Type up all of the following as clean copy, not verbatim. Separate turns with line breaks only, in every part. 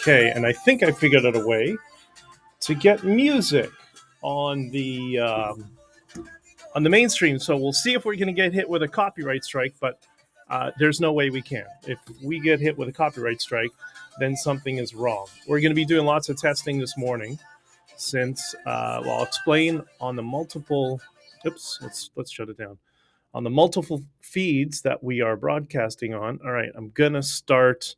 Okay, and I think I figured out a way to get music on the mainstream. So we'll see if we're going to get hit with a copyright strike. But there's no way we can. If we get hit with a copyright strike, then something is wrong. We're going to be doing lots of testing this morning, since I'll explain on the multiple. Oops, let's shut it down. On the multiple feeds that we are broadcasting on. All right, I'm gonna start.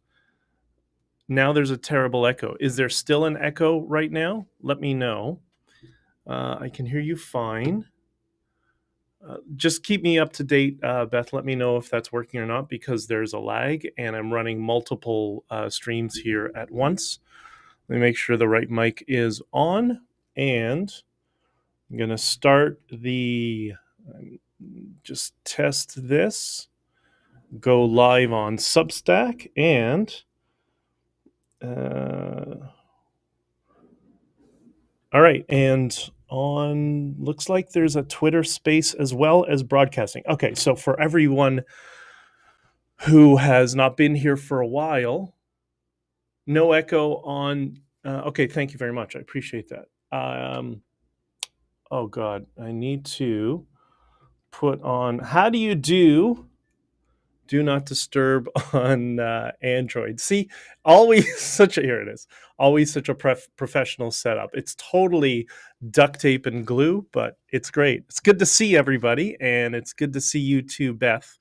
Now there's a terrible echo. Is there still an echo right now? Let me know. I can hear you fine. Just keep me up to date, Beth. Let me know if that's working or not, because there's a lag and I'm running multiple streams here at once. Let me make sure the right mic is on, and I'm going to start just test this, go live on Substack, and all right, and on, looks like there's a Twitter space as well as broadcasting. Okay, so for everyone who has not been here for a while, no echo on. Okay, thank you very much. I appreciate that. Oh God, I need to put on. How do you do not disturb on Android? See, always such a, here it is, always such a professional setup. It's totally duct tape and glue, but it's great. It's good to see everybody, and it's good to see you too, Beth.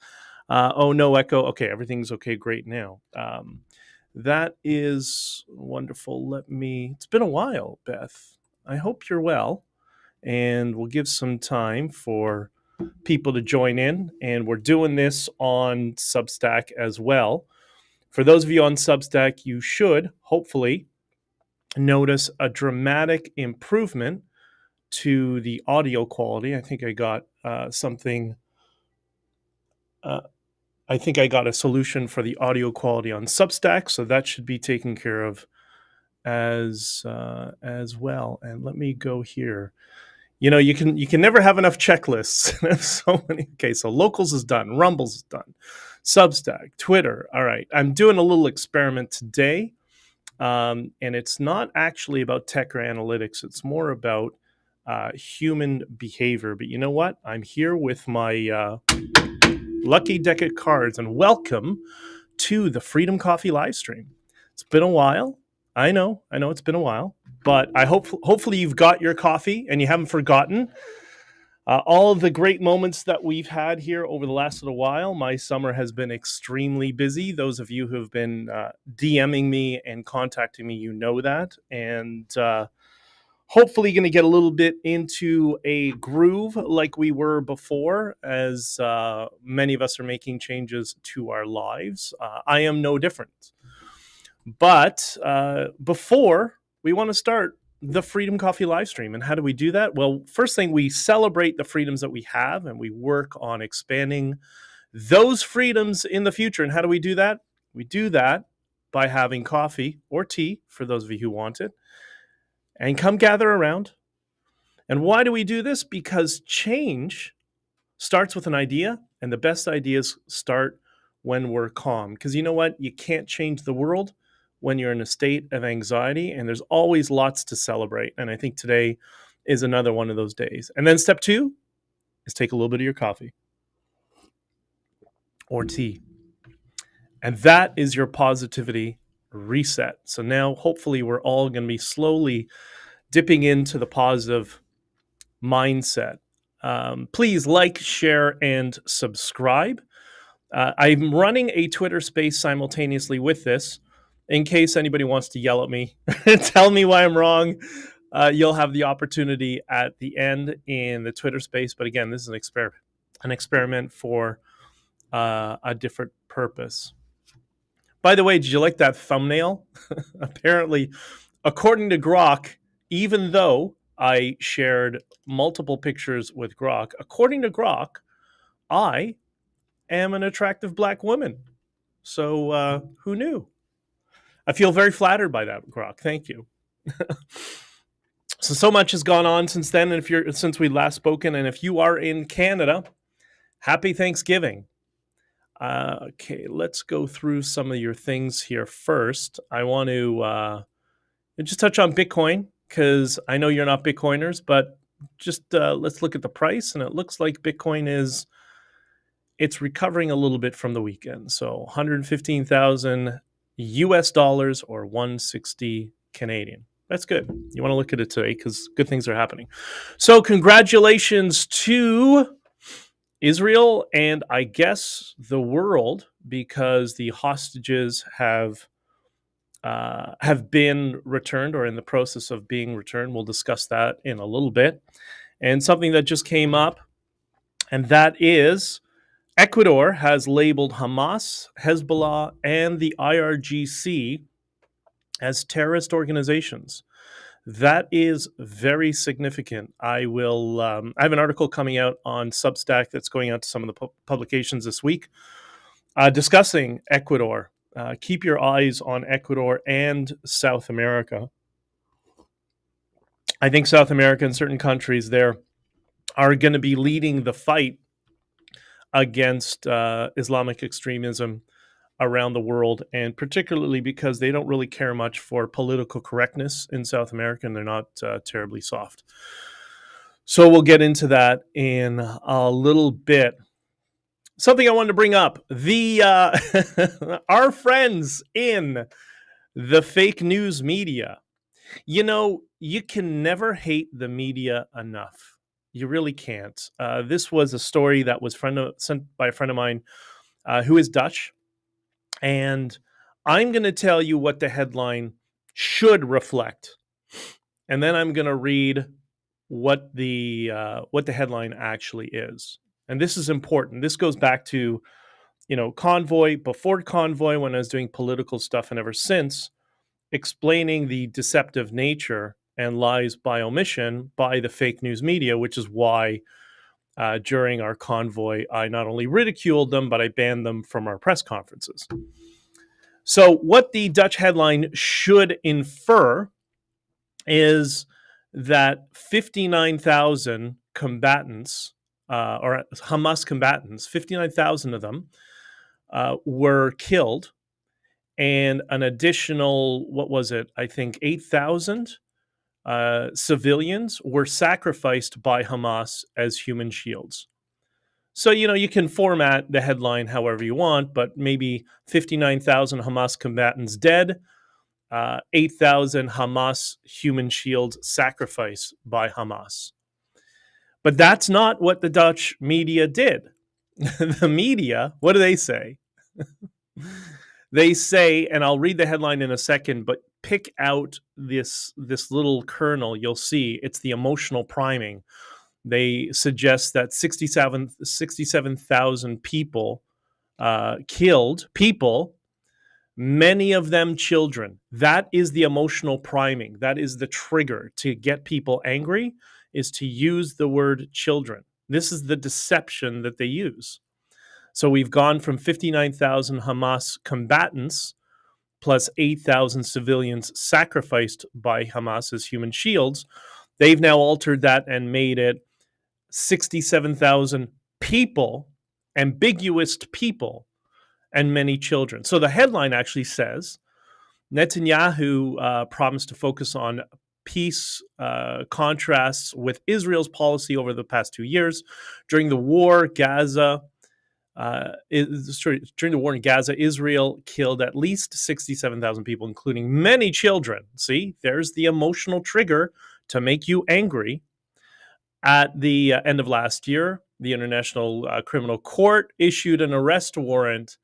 Oh, no echo. Okay, everything's okay. Great now. That is wonderful. It's been a while, Beth. I hope you're well, and we'll give some time for people to join in, and we're doing this on Substack as well. For those of you on Substack, you should hopefully notice a dramatic improvement to the audio quality. I think I got something. I think I got a solution for the audio quality on Substack, so that should be taken care of as well. And let me go here. You know, you can never have enough checklists. There's so many. Okay, so Locals is done. Rumbles is done. Substack, Twitter. All right, I'm doing a little experiment today, and it's not actually about tech or analytics. It's more about human behavior. But you know what? I'm here with my lucky deck of cards, and welcome to the Freedom Coffee live stream. It's been a while. I know it's been a while, but I hopefully you've got your coffee and you haven't forgotten all of the great moments that we've had here over the last little while. My summer has been extremely busy. Those of you who have been DMing me and contacting me, you know that, and hopefully going to get a little bit into a groove like we were before, as many of us are making changes to our lives. I am no different. But before we want to start the Freedom Coffee live stream, and how do we do that? Well, first thing, we celebrate the freedoms that we have, and we work on expanding those freedoms in the future. And how do we do that? We do that by having coffee or tea, for those of you who want it, and come gather around. And why do we do this? Because change starts with an idea, and the best ideas start when we're calm. Because you know what? You can't change the world when you're in a state of anxiety, and there's always lots to celebrate. And I think today is another one of those days. And then step 2 is take a little bit of your coffee or tea. And that is your positivity reset. So now hopefully we're all going to be slowly dipping into the positive mindset. Please like, share, and subscribe. I'm running a Twitter space simultaneously with this, in case anybody wants to yell at me and tell me why I'm wrong. You'll have the opportunity at the end in the Twitter space. But again, this is an experiment for a different purpose. By the way, did you like that thumbnail? Apparently, according to Grok, even though I shared multiple pictures with Grok, according to Grok, I am an attractive black woman. So who knew? I feel very flattered by that, Grok. Thank you. So much has gone on since then, and since we last spoken, and if you are in Canada, happy Thanksgiving. Okay, let's go through some of your things here first. I want to just touch on Bitcoin because I know you're not Bitcoiners, but just let's look at the price, and it looks like Bitcoin it's recovering a little bit from the weekend. So 115,000 US dollars or 160 Canadian. That's good. You want to look at it today because good things are happening. So congratulations to Israel and I guess the world, because the hostages have been returned or in the process of being returned. We'll discuss that in a little bit. And something that just came up, and that is Ecuador has labeled Hamas, Hezbollah, and the IRGC as terrorist organizations. That is very significant. I will. I have an article coming out on Substack that's going out to some of the publications this week, discussing Ecuador. Keep your eyes on Ecuador and South America. I think South America and certain countries there are going to be leading the fight against Islamic extremism around the world, and particularly because they don't really care much for political correctness in South America, and they're not terribly soft. So we'll get into that in a little bit. Something I wanted to bring up: the our friends in the fake news media. You know, you can never hate the media enough. You really can't. This was a story that was sent by a friend of mine who is Dutch. And I'm going to tell you what the headline should reflect. And then I'm going to read what the headline actually is. And this is important. This goes back to, Convoy, before Convoy, when I was doing political stuff, and ever since, explaining the deceptive nature and lies by omission by the fake news media, which is why during our convoy, I not only ridiculed them, but I banned them from our press conferences. So what the Dutch headline should infer is that 59,000 combatants, or Hamas combatants, 59,000 of them were killed, and an additional, 8,000 civilians were sacrificed by Hamas as human shields. So, you can format the headline however you want, but maybe 59,000 Hamas combatants dead, 8,000 Hamas human shields sacrificed by Hamas. But that's not what the Dutch media did. The media, what do they say? They say, and I'll read the headline in a second, but pick out this little kernel. You'll see it's the emotional priming. They suggest that 67,000 people killed, many of them children. That is the emotional priming. That is the trigger to get people angry, is to use the word children. This is the deception that they use. So we've gone from 59,000 Hamas combatants plus 8,000 civilians sacrificed by Hamas as human shields. They've now altered that and made it 67,000 people, ambiguous people, and many children. So the headline actually says, Netanyahu promised to focus on peace contrasts with Israel's policy over the past 2 years. During the war, during the war in Gaza, Israel killed at least 67,000 people, including many children. See, there's the emotional trigger to make you angry. At the end of last year, the International Criminal Court issued an arrest warrant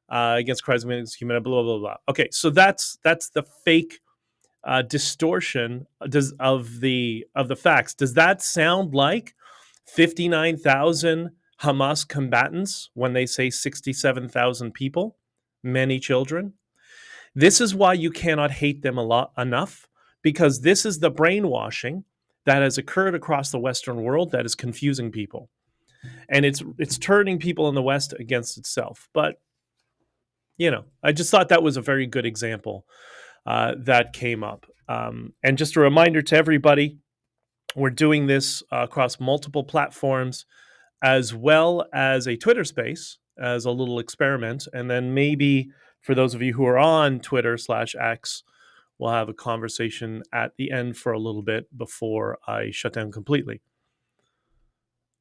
against crimes against humanity, blah, blah, blah. Okay, so that's the fake distortion of the facts. Does that sound like 59,000 Hamas combatants when they say 67,000 people, many children? This is why you cannot hate them enough, because this is the brainwashing that has occurred across the Western world that is confusing people. And it's turning people in the West against itself. But, I just thought that was a very good example that came up. And just a reminder to everybody, we're doing this across multiple platforms, as well as a Twitter space. as a little experiment, and then maybe for those of you who are on Twitter/X, we'll have a conversation at the end for a little bit before I shut down completely.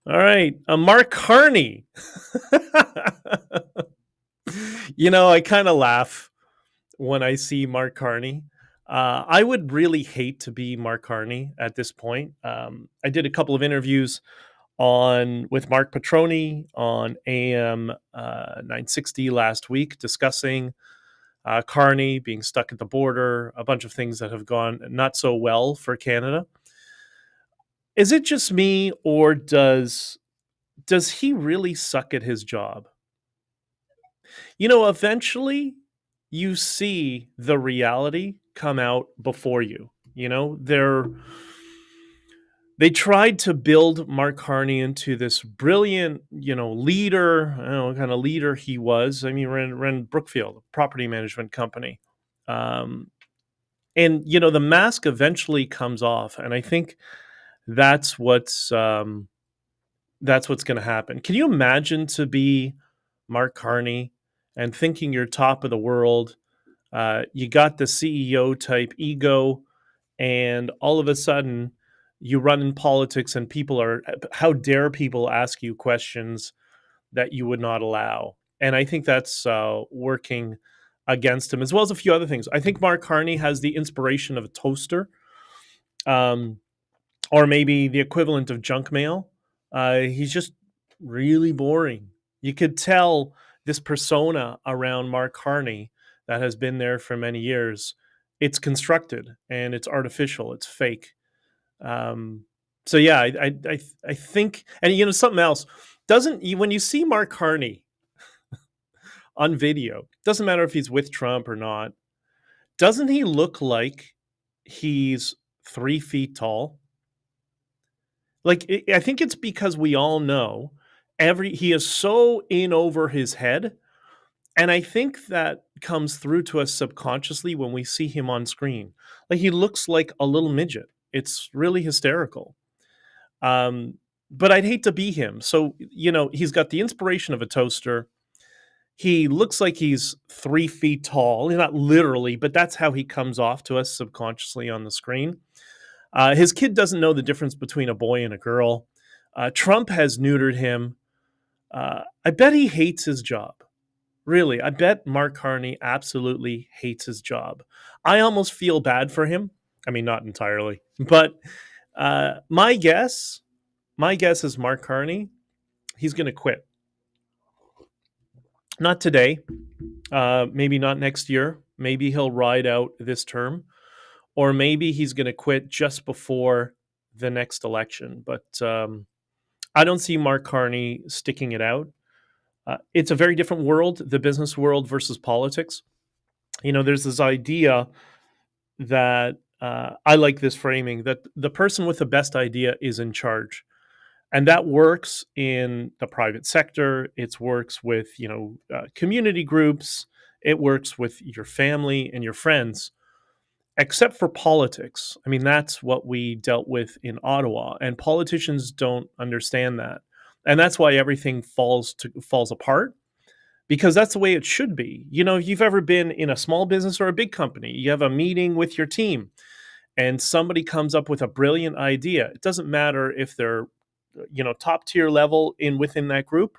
All right, Mark Carney. I kind of laugh when I see Mark Carney. I would really hate to be Mark Carney at this point. I did a couple of interviews on with Mark Petroni on AM 960 last week, discussing Carney being stuck at the border, a bunch of things that have gone not so well for Canada. Is it just me, or does he really suck at his job? Eventually you see the reality come out before you. They tried to build Mark Carney into this brilliant, leader. I don't know what kind of leader he was. I mean, ran Brookfield, a property management company. And the mask eventually comes off, and I think that's what's going to happen. Can you imagine to be Mark Carney and thinking you're top of the world? You got the CEO type ego, and all of a sudden you run in politics and how dare people ask you questions that you would not allow? And I think that's working against him, as well as a few other things. I think Mark Carney has the inspiration of a toaster, or maybe the equivalent of junk mail. He's just really boring. You could tell this persona around Mark Carney that has been there for many years, it's constructed and it's artificial, it's fake. So yeah, I think, and something else, when you see Mark Carney on video, doesn't matter if he's with Trump or not, doesn't he look like he's 3 feet tall? I think it's because we all know he is so in over his head. And I think that comes through to us subconsciously when we see him on screen. Like, he looks like a little midget. It's really hysterical. But I'd hate to be him. So, he's got the inspiration of a toaster. He looks like he's 3 feet tall. Not literally, but that's how he comes off to us subconsciously on the screen. His kid doesn't know the difference between a boy and a girl. Trump has neutered him. I bet he hates his job. Really, I bet Mark Carney absolutely hates his job. I almost feel bad for him. I mean, not entirely, but my guess is Mark Carney, he's going to quit. Not today, maybe not next year. Maybe he'll ride out this term, or maybe he's going to quit just before the next election. But I don't see Mark Carney sticking it out. It's a very different world, the business world versus politics. There's this idea that I like this framing, that the person with the best idea is in charge. And that works in the private sector. It works with, community groups. It works with your family and your friends, except for politics. I mean, that's what we dealt with in Ottawa, and politicians don't understand that. And that's why everything falls apart, because that's the way it should be. If you've ever been in a small business or a big company, you have a meeting with your team and somebody comes up with a brilliant idea. It doesn't matter if they're, top tier level within that group,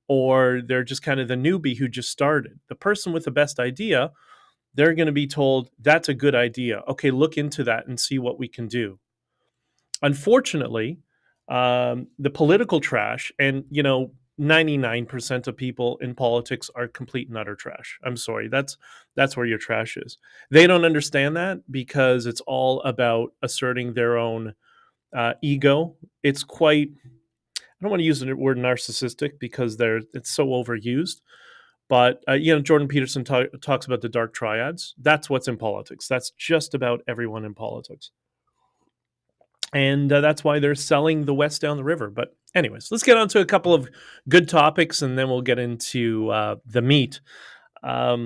or they're just kind of the newbie who just started. The person with the best idea, they're going to be told, that's a good idea. Okay, look into that and see what we can do. Unfortunately, the political trash, and 99% of people in politics are complete and utter trash. I'm sorry, that's where your trash is. They don't understand that, because it's all about asserting their own ego. It's quite, I don't want to use the word narcissistic, because it's so overused. But Jordan Peterson talks about the dark triads. That's what's in politics. That's just about everyone in politics. And that's why they're selling the West down the river. But anyways, let's get on to a couple of good topics, and then we'll get into the meat. I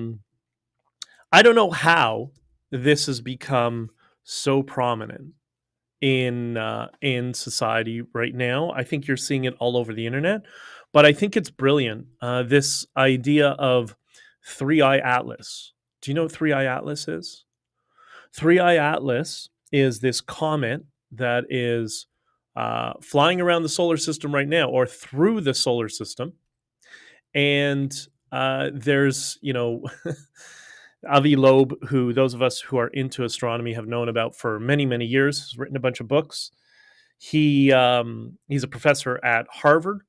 don't know how this has become so prominent in society right now. I think you're seeing it all over the internet. But I think it's brilliant. This idea of Three Eye Atlas. Do you know what Three Eye Atlas is? Three Eye Atlas is this comet that is flying around the solar system right now, or through the solar system. And there's, Avi Loeb, who those of us who are into astronomy have known about for many, many years, has written a bunch of books. He's a professor at Harvard,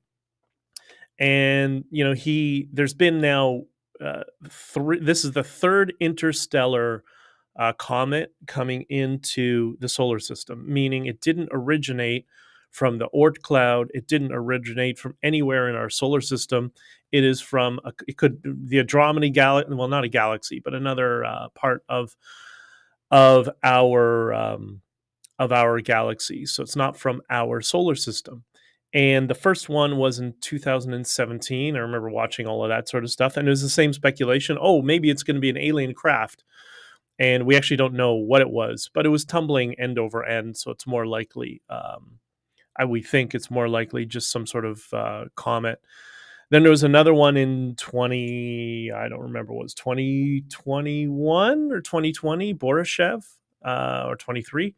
and there's been now three. This is the third interstellar comet coming into the solar system, meaning it didn't originate from the Oort cloud. It didn't originate from anywhere in our solar system. It is from the Andromeda galaxy. Well, not a galaxy, but another part of our galaxy. So it's not from our solar system. And the first one was in 2017. I remember watching all of that sort of stuff, and it was the same speculation. Oh, maybe it's going to be an alien craft, and we actually don't know what it was, but it was tumbling end over end, so it's more likely. We think it's more likely just some sort of comet. Then there was another one in I don't remember, what was 2021 or 2020, Borishev, or 23.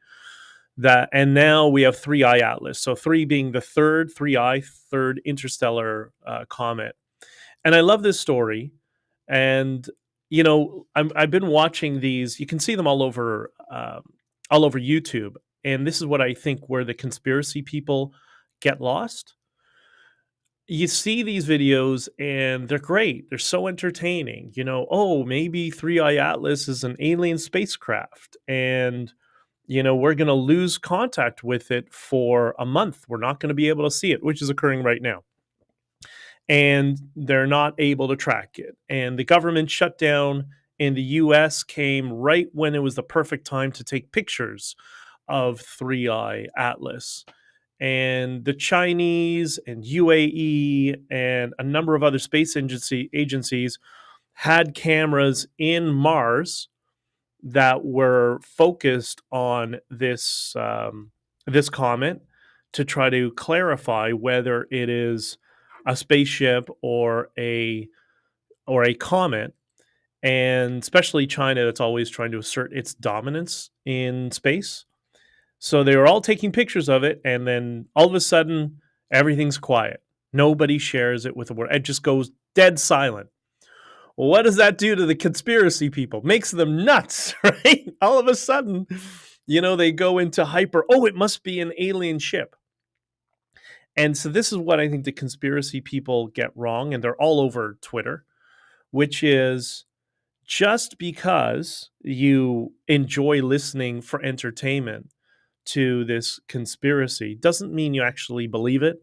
And now we have Three Eye Atlas. So three being the third third interstellar comet. And I love this story. And I've been watching these. You can see them all over YouTube. And this is what I think where the conspiracy people get lost. You see these videos and they're great. They're so entertaining. Oh, maybe Three Eye Atlas is an alien spacecraft, and we're going to lose contact with it for a month. We're not going to be able to see it, which is occurring right now. And they're not able to track it. And the government shutdown in the US came right when it was the perfect time to take pictures of Three Eye Atlas. And the Chinese and UAE and a number of other space agencies had cameras in Mars that were focused on this comet to try to clarify whether it is a spaceship or a comet. And especially China, that's always trying to assert its dominance in space. So they were all taking pictures of it, and then all of a sudden, everything's quiet. Nobody shares it with the world. It just goes dead silent. Well, what does that do to the conspiracy people? Makes them nuts, right? All of a sudden, they go into hyper. Oh, it must be an alien ship. And so this is what I think the conspiracy people get wrong, and they're all over Twitter, which is just because you enjoy listening for entertainment to this conspiracy doesn't mean you actually believe it.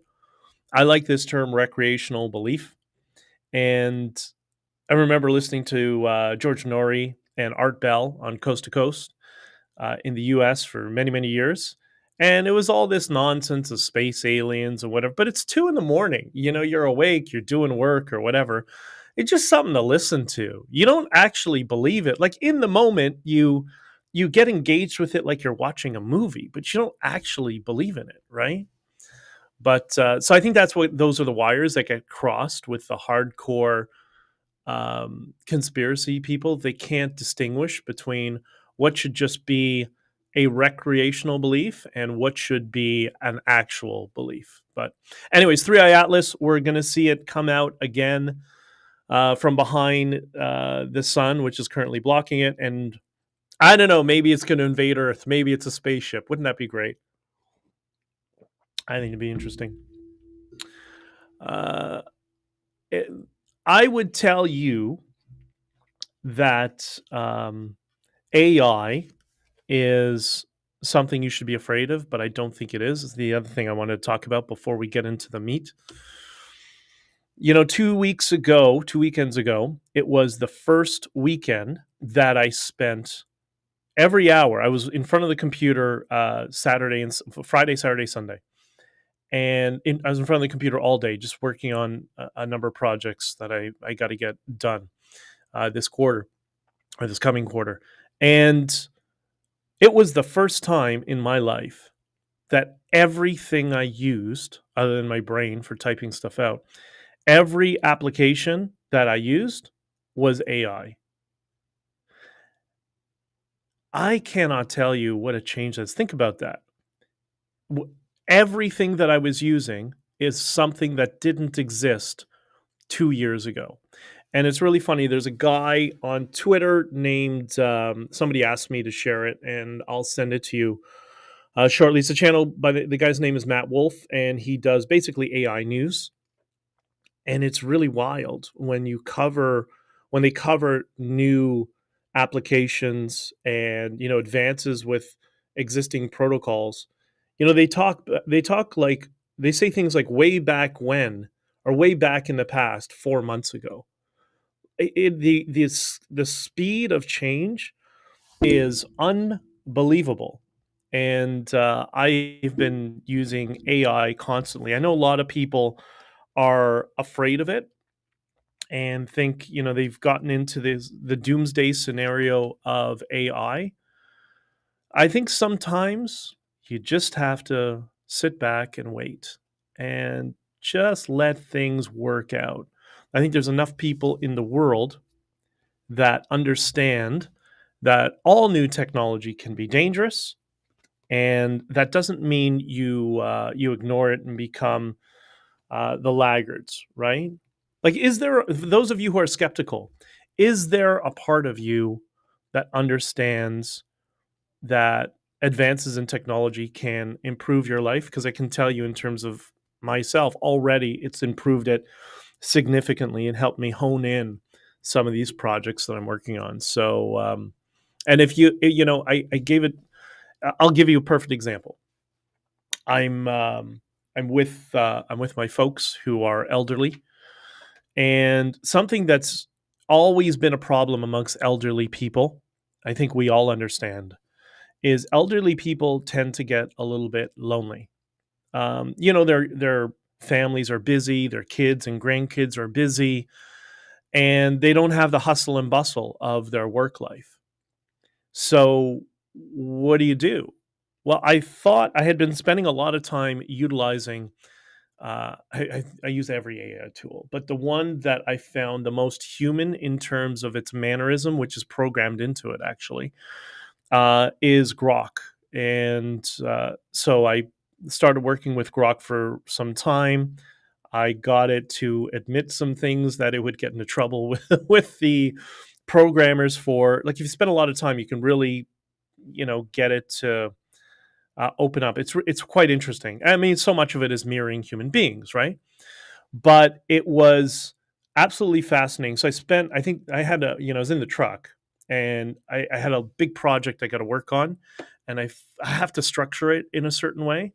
I like this term recreational belief. And I remember listening to George Norrie and Art Bell on Coast to Coast in the US for many, many years. And it was all this nonsense of space aliens and whatever. But it's 2 a.m. You're awake, you're doing work or whatever. It's just something to listen to. You don't actually believe it. Like in the moment, you get engaged with it like you're watching a movie, but you don't actually believe in it, right? But so I think those are the wires that get crossed with the hardcore conspiracy people. They can't distinguish between what should just be a recreational belief and what should be an actual belief. But anyways, Three Eye Atlas, we're going to see it come out again from behind the sun, which is currently blocking it. And I don't know, maybe it's going to invade Earth. Maybe it's a spaceship. Wouldn't that be great? I think it'd be interesting. I would tell you that AI is something you should be afraid of, but I don't think it is. It's the other thing I wanted to talk about before we get into the meat. 2 weekends ago, it was the first weekend that I spent every hour. I was in front of the computer Friday, Saturday, Sunday. And I was in front of the computer all day, just working on a number of projects that I got to get done this quarter or this coming quarter. And it was the first time in my life that everything I used, other than my brain for typing stuff out, Every application that I used was AI. I cannot tell you what a change that's. Think about that. W Everything that I was using is something that didn't exist 2 years ago. And it's really funny, there's a guy on Twitter named, somebody asked me to share it, and I'll send it to you, shortly. It's a channel by the guy's name is Matt Wolf, and he does basically AI news, and it's really wild when they cover new applications and, advances with existing protocols. They talk like they say things like way back when or way back in the past 4 months ago. The speed of change is unbelievable, and I've been using AI constantly. I know a lot of people are afraid of it and think, they've gotten into the doomsday scenario of AI. I think sometimes you just have to sit back and wait and just let things work out. I think there's enough people in the world that understand that all new technology can be dangerous, and that doesn't mean you ignore it and become the laggards, right? Like, is there, for those of you who are skeptical, is there a part of you that understands that advances in technology can improve your life? Because I can tell you, in terms of myself, already it's improved it significantly and helped me hone in some of these projects that I'm working on. So, and if I gave it, I'll give you a perfect example. I'm um, I'm with my folks who are elderly, and something that's always been a problem amongst elderly people, I think we all understand, is elderly people tend to get a little bit lonely. Their families are busy, their kids and grandkids are busy, and they don't have the hustle and bustle of their work life. So, what do you do? Well, I thought I had been spending a lot of time utilizing. I use every AI tool, but the one that I found the most human in terms of its mannerism, which is programmed into it actually, is Grok. And so I started working with Grok for some time. I got it to admit some things that it would get into trouble with with the programmers for. Like, if you spend a lot of time, you can really, get it to open up. It's quite interesting. I mean, so much of it is mirroring human beings, right? But it was absolutely fascinating. So I think I had I was in the truck, and I had a big project I got to work on, and I have to structure it in a certain way.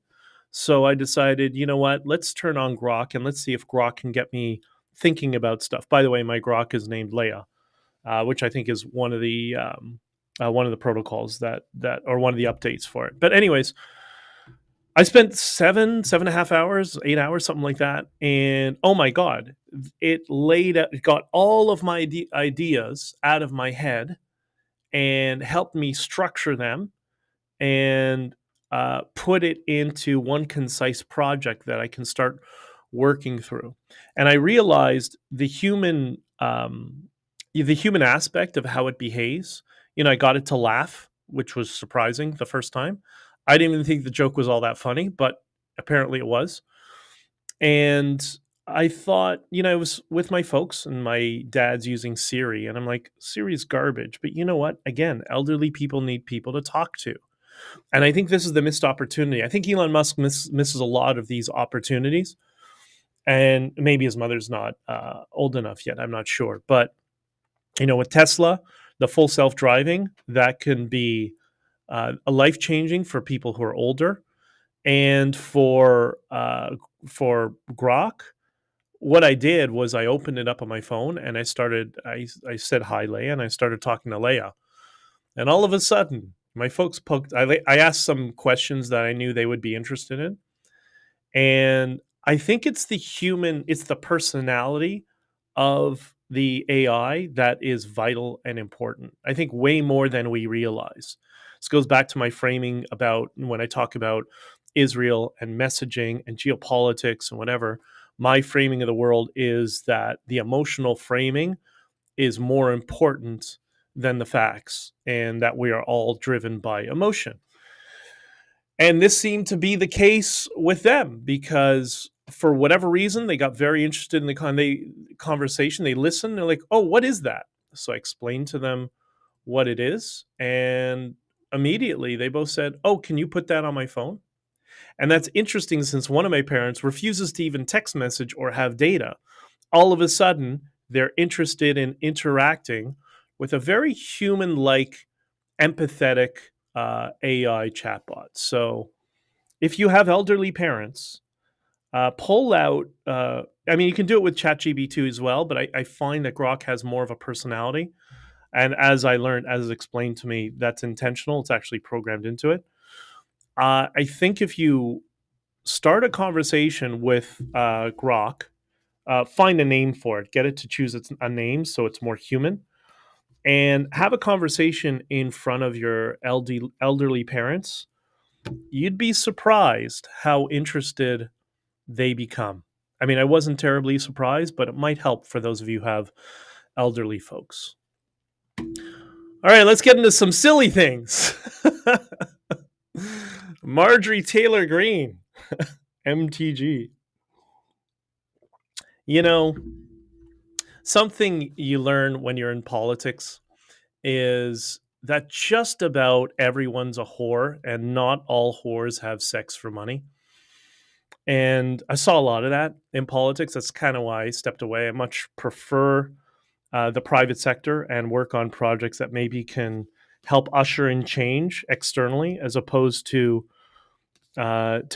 So I decided, you know what, let's turn on Grok and let's see if Grok can get me thinking about stuff. By the way, my Grok is named Leia, which I think is one of the protocols that or one of the updates for it. But anyways, I spent 7.5 hours, 8 hours, something like that, and oh my god, it got all of my ideas out of my head and helped me structure them and put it into one concise project that I can start working through. And I realized the human aspect of how it behaves. I got it to laugh, which was surprising the first time. I didn't even think the joke was all that funny, but apparently it was. And I thought, I was with my folks, and my dad's using Siri, and I'm like, Siri's garbage. But you know what? Again, elderly people need people to talk to. And I think this is the missed opportunity. I think Elon Musk misses a lot of these opportunities. And maybe his mother's not old enough yet. I'm not sure. But, with Tesla, the full self driving, that can be a life changing for people who are older. And for Grok, what I did was I opened it up on my phone, and I said hi Leia, and I started talking to Leia. And all of a sudden, my folks I asked some questions that I knew they would be interested in. And I think it's the personality of the AI that is vital and important. I think way more than we realize. This goes back to my framing about when I talk about Israel and messaging and geopolitics and whatever. My framing of the world is that the emotional framing is more important than the facts, and that we are all driven by emotion. And this seemed to be the case with them because for whatever reason they got very interested in the conversation. They listened. They're like, "Oh, what is that?" So I explained to them what it is, and immediately they both said, "Oh, can you put that on my phone?" And that's interesting since one of my parents refuses to even text message or have data. All of a sudden, they're interested in interacting with a very human like, empathetic AI chatbot. So if you have elderly parents, pull out. I mean, you can do it with ChatGPT as well, but I find that Grok has more of a personality. And as I learned, as explained to me, that's intentional. It's actually programmed into it. I think if you start a conversation with Grok, find a name for it, get it to choose a name so it's more human, and have a conversation in front of your elderly parents. You'd be surprised how interested they become. I mean, I wasn't terribly surprised, but it might help for those of you who have elderly folks. All right, let's get into some silly things. Marjorie Taylor Greene, MTG. You know, something you learn when you're in politics is that just about everyone's a whore, and not all whores have sex for money. And I saw a lot of that in politics. That's kind of why I stepped away. I much prefer the private sector and work on projects that maybe can help usher in change externally, as opposed to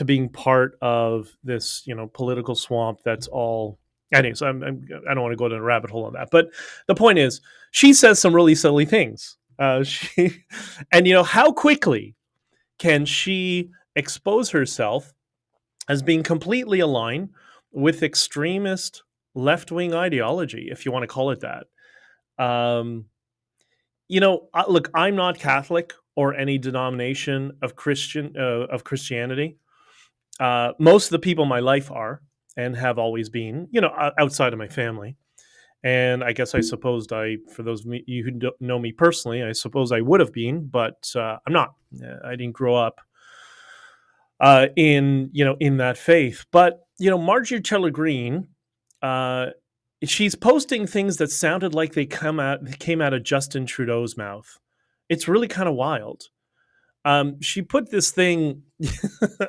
being part of this, political swamp that's all. Anyways, I don't want to go down a rabbit hole on that. But the point is, she says some really silly things. And how quickly can she expose herself as being completely aligned with extremist left-wing ideology, if you want to call it that. Look, I'm not Catholic or any denomination of Christianity. Most of the people in my life are and have always been, outside of my family. And I guess I supposed for those of you who don't know me personally, I suppose I would have been, but I'm not. I didn't grow up in that faith. But Marjorie Taylor Greene, she's posting things that sounded like they came out of Justin Trudeau's mouth. It's really kind of wild. She put this thing.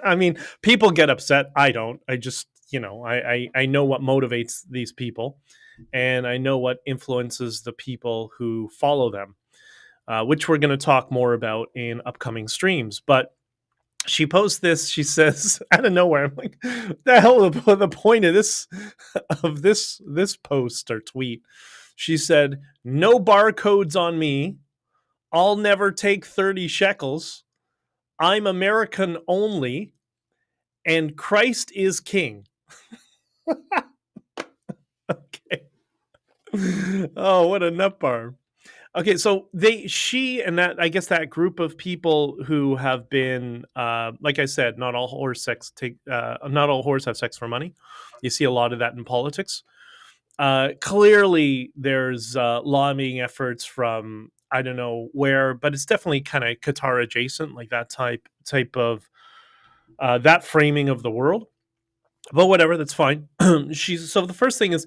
I mean, people get upset. I don't. I just I know what motivates these people, and I know what influences the people who follow them, which we're going to talk more about in upcoming streams. But she posts this. She says out of nowhere, I'm like, the hell the point of this post or tweet? She said, "No barcodes on me. I'll never take 30 shekels. I'm American only, and Christ is king." Okay. Oh, what a nut bar. Okay, so she and that, I guess, that group of people who have been, like I said, not all whores have sex for money. You see a lot of that in politics. Clearly, there's lobbying efforts from I don't know where, but it's definitely kind of Qatar adjacent, like that type of that framing of the world. But whatever, that's fine. So the first thing is,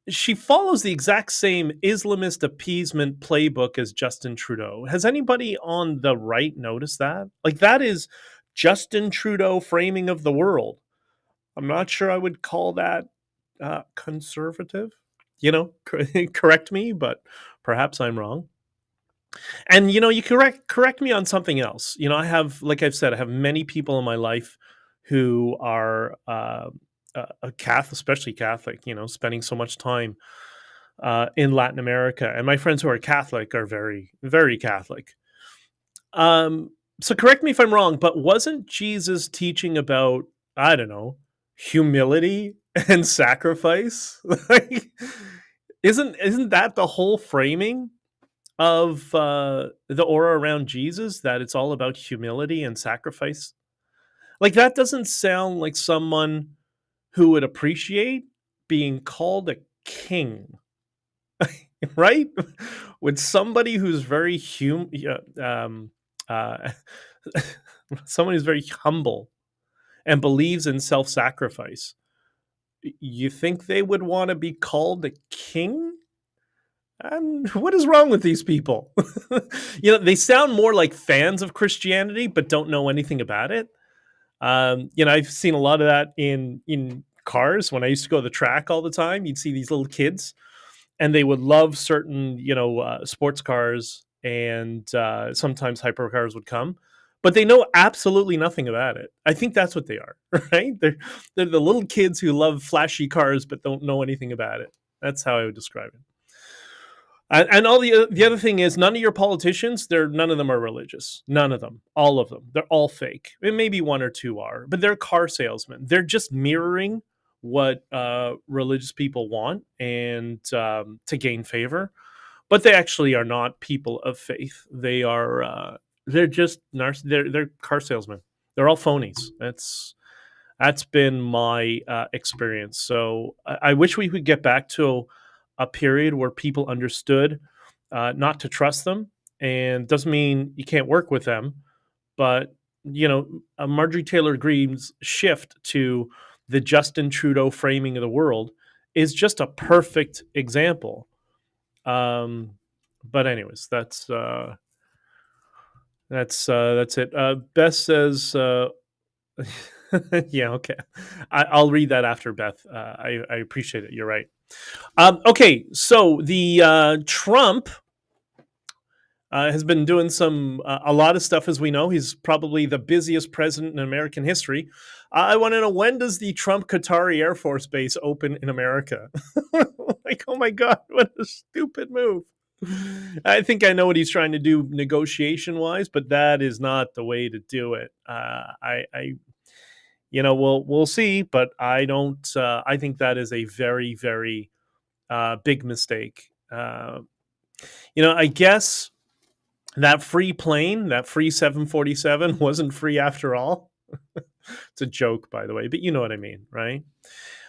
she follows the exact same Islamist appeasement playbook as Justin Trudeau. Has anybody on the right noticed that? Like, that is Justin Trudeau framing of the world. I'm not sure I would call that conservative. Correct me, but perhaps I'm wrong. And you correct me on something else. I have, like I've said, I have many people in my life who are a Catholic, especially Catholic. Spending so much time in Latin America, and my friends who are Catholic are very, very Catholic. So correct me if I'm wrong, but wasn't Jesus teaching about, I don't know, humility and sacrifice? Like, isn't that the whole framing of the aura around Jesus, that it's all about humility and sacrifice? Like, that doesn't sound like someone who would appreciate being called a king, right? With somebody who's very uh, someone who's very humble and believes in self-sacrifice. You think they would want to be called a king? What is wrong with these people? They sound more like fans of Christianity, but don't know anything about it. I've seen a lot of that in cars. When I used to go to the track all the time, you'd see these little kids, and they would love certain, sports cars, and sometimes hypercars would come, but they know absolutely nothing about it. I think that's what they are, right? They're the little kids who love flashy cars but don't know anything about it. That's how I would describe it. And all the other thing is, none of your politicians, none of them are religious. None of them. All of them. They're all fake. And maybe one or two are, but they're car salesmen. They're just mirroring what religious people want, and to gain favor. But they actually are not people of faith. They're just they're car salesmen. They're all phonies. That's been my experience. So I wish we could get back to a period where people understood not to trust them, and doesn't mean you can't work with them, but Marjorie Taylor Greene's shift to the Justin Trudeau framing of the world is just a perfect example. But anyways, that's it. Beth says, yeah, okay. I'll read that after Beth. I appreciate it. You're right. Okay, so the Trump has been doing a lot of stuff, as we know. He's probably the busiest president in American history. I want to know, when does the Trump Qatari Air Force Base open in America? Like, oh my God, what a stupid move. I think I know what he's trying to do negotiation-wise, but that is not the way to do it. We'll see, but I don't. I think that is a very, very big mistake. I guess that free plane, that free 747, wasn't free after all. It's a joke, by the way, but you know what I mean, right?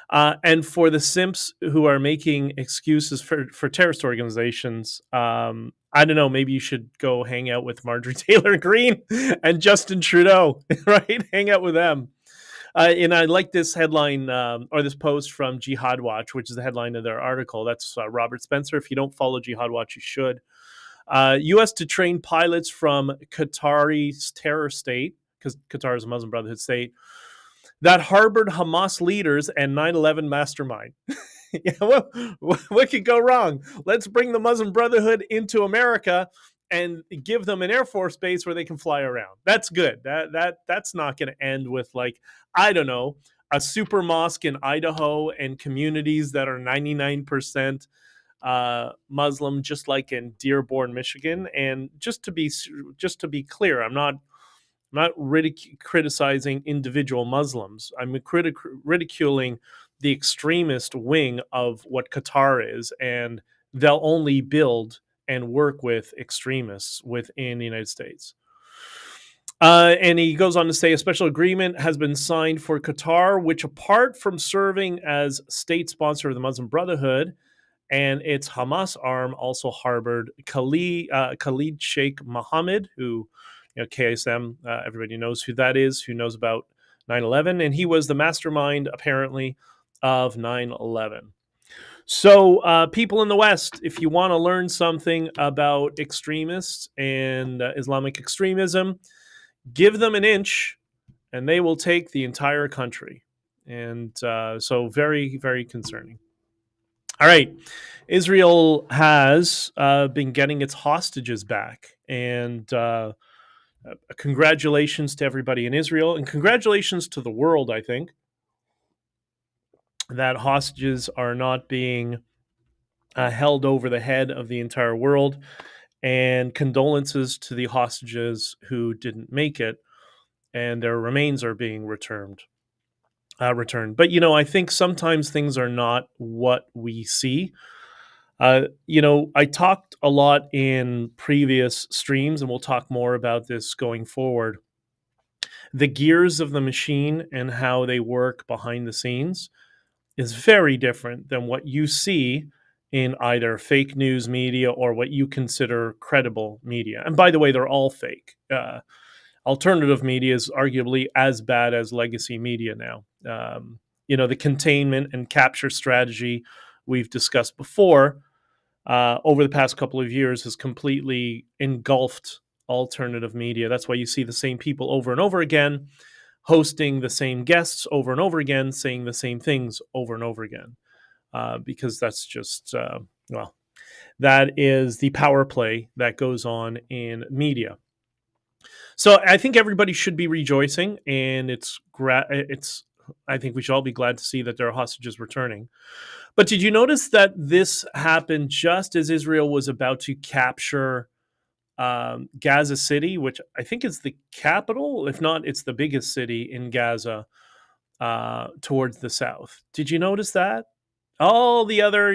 And for the simps who are making excuses for terrorist organizations, I don't know, maybe you should go hang out with Marjorie Taylor Greene and Justin Trudeau, right? Hang out with them. And I like this headline, or this post from Jihad Watch, which is the headline of their article. That's Robert Spencer. If you don't follow Jihad Watch, you should. U.S. to train pilots from Qatari's terror state, because Qatar is a Muslim Brotherhood state, that harbored Hamas leaders and 9/11 mastermind. Yeah, what could go wrong? Let's bring the Muslim Brotherhood into America and give them an Air Force base where they can fly around. That's good. That's not going to end with, like, I don't know, a super mosque in Idaho and communities that are 99% Muslim, just like in Dearborn, Michigan. And just to be clear, I'm not criticizing individual Muslims. I'm ridiculing the extremist wing of what Qatar is, and they'll only build and work with extremists within the United States. And he goes on to say, a special agreement has been signed for Qatar, which, apart from serving as state sponsor of the Muslim Brotherhood and its Hamas arm, also harbored Khalid Sheikh Mohammed, who, KSM, everybody knows who that is, who knows about 9/11, and he was the mastermind, apparently, of 9/11. So, people in the West, if you want to learn something about extremists and Islamic extremism, give them an inch, and they will take the entire country. And so, very, very concerning. All right. Israel has been getting its hostages back. And congratulations to everybody in Israel. And congratulations to the world, I think, that hostages are not being held over the head of the entire world. And condolences to the hostages who didn't make it, and their remains are being returned. But, I think sometimes things are not what we see. I talked a lot in previous streams, and we'll talk more about this going forward, the gears of the machine and how they work behind the scenes is very different than what you see in either fake news media or what you consider credible media. And by the way, they're all fake. Alternative media is arguably as bad as legacy media now. The containment and capture strategy we've discussed before over the past couple of years has completely engulfed alternative media. That's why you see the same people over and over again, hosting the same guests over and over again, saying the same things over and over again, because that's just, that is the power play that goes on in media. So I think everybody should be rejoicing, and I think we should all be glad to see that there are hostages returning. But did you notice that this happened just as Israel was about to capture Gaza City, which I think is the capital? If not, it's the biggest city in Gaza towards the south. Did you notice that? All the other,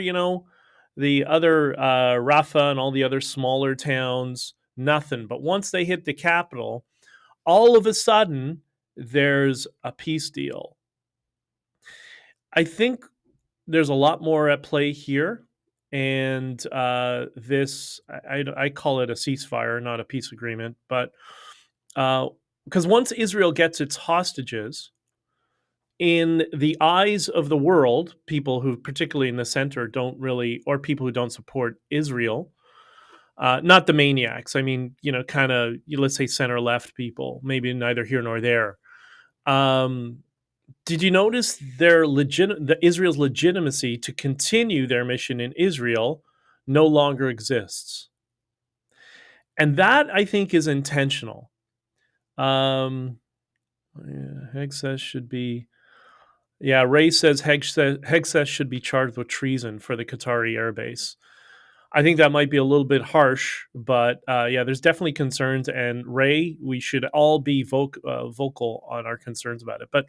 Rafah and all the other smaller towns, nothing. But once they hit the capital, all of a sudden, there's a peace deal. I think there's a lot more at play here. And this, I call it a ceasefire, not a peace agreement. But because once Israel gets its hostages, in the eyes of the world, people who, particularly in the center, don't really, or people who don't support Israel, not the maniacs. I mean, kind of, let's say center left people, maybe neither here nor there. Did you notice Israel's legitimacy to continue their mission in Israel no longer exists? And that, I think, is intentional. Heg says should be... Yeah, Ray says Hegseth should be charged with treason for the Qatari airbase. I think that might be a little bit harsh, but there's definitely concerns. And Ray, we should all be vocal on our concerns about it. But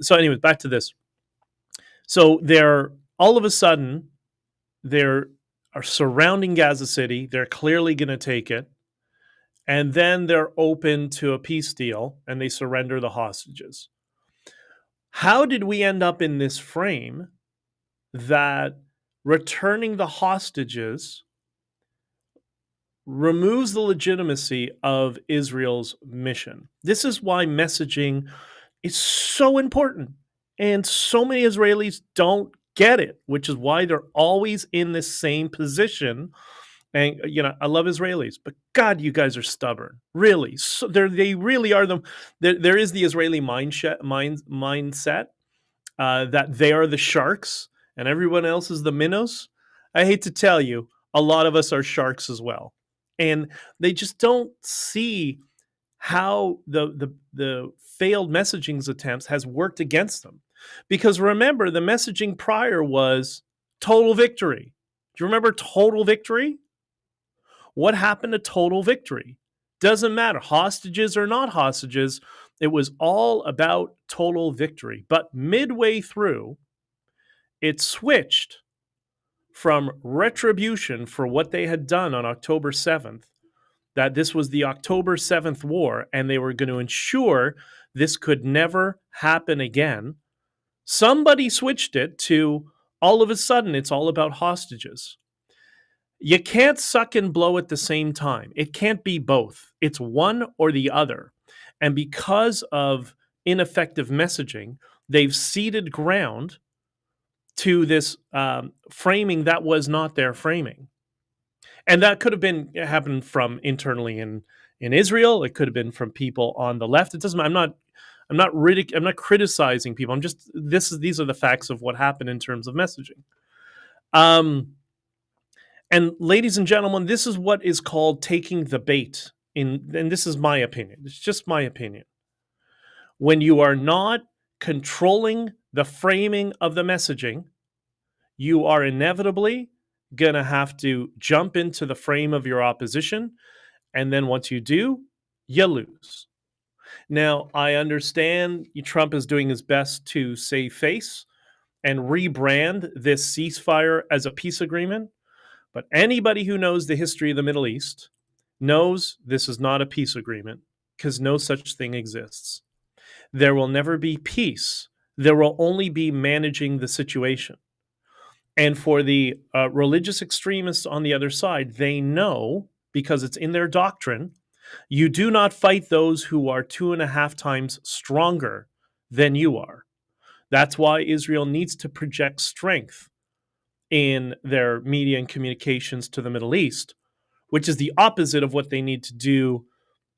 so anyways, back to this. So they're all of a sudden, they are surrounding Gaza City. They're clearly going to take it. And then they're open to a peace deal and they surrender the hostages. How did we end up in this frame that returning the hostages removes the legitimacy of Israel's mission? This is why messaging is so important. And so many Israelis don't get it, which is why they're always in the same position. And, I love Israelis, but God, you guys are stubborn. Really. So they really are there is the Israeli mindset that they are the sharks and everyone else is the minnows. I hate to tell you, a lot of us are sharks as well. And they just don't see how the failed messaging attempts has worked against them. Because remember, the messaging prior was total victory. Do you remember total victory? What happened to total victory? Doesn't matter. Hostages or not hostages, it was all about total victory. But midway through, it switched from retribution for what they had done on October 7th, that this was the October 7th war, and they were going to ensure this could never happen again. Somebody switched it to, all of a sudden, it's all about hostages. You can't suck and blow at the same time. It can't be both. It's one or the other. And because of ineffective messaging, they've ceded ground to this framing that was not their framing. And that could have happened from internally in Israel. It could have been from people on the left. It doesn't matter. I'm not criticizing people. These are the facts of what happened in terms of messaging. And ladies and gentlemen, this is what is called taking the bait. And this is my opinion. It's just my opinion. When you are not controlling the framing of the messaging, you are inevitably going to have to jump into the frame of your opposition. And then once you do, you lose. Now, I understand Trump is doing his best to save face and rebrand this ceasefire as a peace agreement. But anybody who knows the history of the Middle East knows this is not a peace agreement. because no such thing exists. There will never be peace. There will only be managing the situation. And for the religious extremists on the other side, they know, because it's in their doctrine, you do not fight those who are 2.5 times stronger than you are. That's why Israel needs to project strength in their media and communications to the Middle East, which is the opposite of what they need to do